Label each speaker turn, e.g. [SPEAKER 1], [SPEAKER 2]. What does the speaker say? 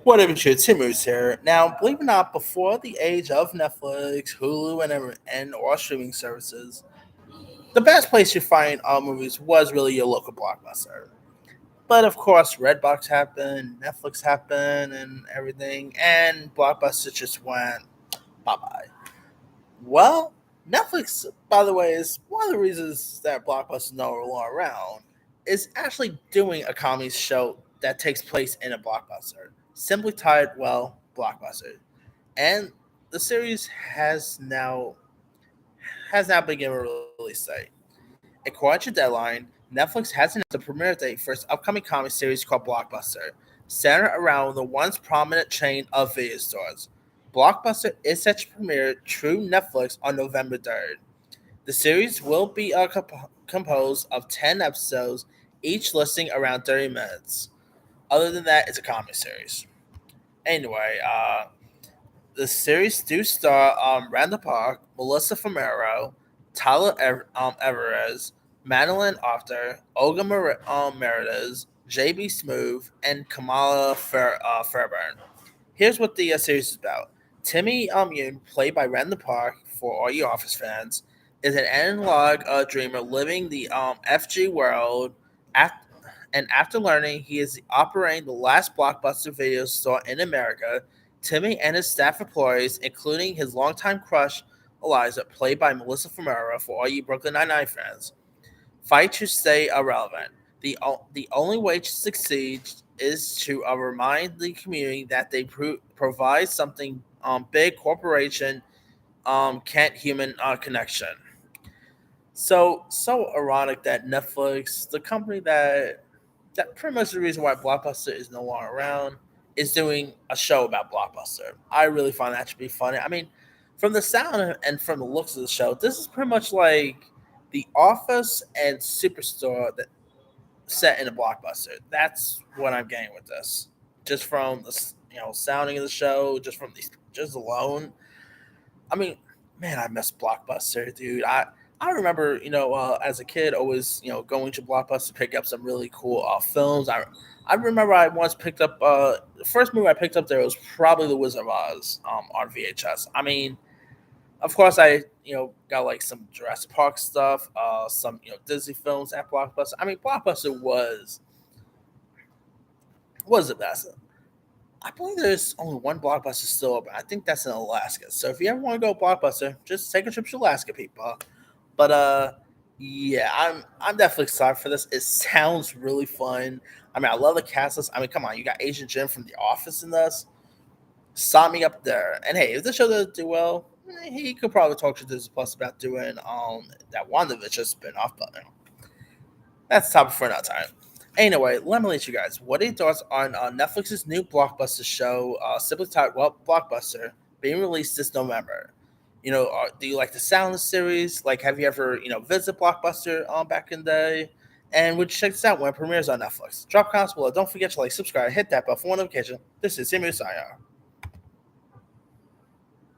[SPEAKER 1] Whatever, Timmy's here. Now, believe it or not, before the age of Netflix, Hulu, and all streaming services, the best place you find all movies was really your local blockbuster. But of course, Redbox happened, Netflix happened, and everything, and Blockbuster just went bye bye. Well, Netflix, by the way, is one of the reasons that Blockbuster is no longer around. Is actually doing a comedy show that takes place in a blockbuster, simply titled, well, Blockbuster. And the series has now been given a release date. According to Deadline, Netflix has announced the premiere date for its upcoming comedy series called Blockbuster, centered around the once prominent chain of video stores. Blockbuster is set to premiere through Netflix on November 3rd. The series will be composed of 10 episodes, each lasting around 30 minutes. Other than that, it's a comedy series. Anyway, the series do star Randall Park, Melissa Fumero, Everez, Madeline Arthur, Olga Merides, JB Smoove, and Kamala Fairburn. Here's what the series is about. Timmy Yoon, played by Randall Park for all you Office fans, is an analog dreamer living the FG world. Af- and after learning he is operating the last blockbuster video store in America, Timmy and his staff employees, including his longtime crush Eliza, played by Melissa Fumero for all you Brooklyn Nine-Nine fans, fight to stay irrelevant. The only way to succeed is to remind the community that they provide something big corporation can't human connection. So ironic that Netflix, the company that pretty much the reason why Blockbuster is no longer around, is doing a show about Blockbuster. I really find that to be funny. I mean, from the sound and from the looks of the show, this is pretty much like The Office and Superstore that set in a Blockbuster. That's what I'm getting with this. Just from the sounding of the show, just from these just alone. I mean, man, I miss Blockbuster, dude. I remember, as a kid, always, going to Blockbuster to pick up some really cool films. I remember I once picked up the first movie I picked up there was probably The Wizard of Oz on VHS. I mean, of course, I got like some Jurassic Park stuff, some Disney films at Blockbuster. I mean, Blockbuster was the best. I believe there's only one Blockbuster still open. I think that's in Alaska. So if you ever want to go Blockbuster, just take a trip to Alaska, people. But yeah, I'm definitely excited for this. It sounds really fun. I mean, I love the cast list. I mean, come on, you got Agent Jim from The Office in this. Sign me up there. And hey, if the show doesn't do well, he could probably talk to Disney Plus about doing that WandaVision spinoff. But that's the topic for another time. Anyway, let me let you guys. What are your thoughts on Netflix's new blockbuster show, simply titled "Well Blockbuster," being released this November? Do you like the sound of the series? Like, have you ever visited Blockbuster back in the day? And would you check this out when it premieres on Netflix? Drop comments below. Don't forget to like, subscribe, hit that bell for notification. This is Samuel Sayar.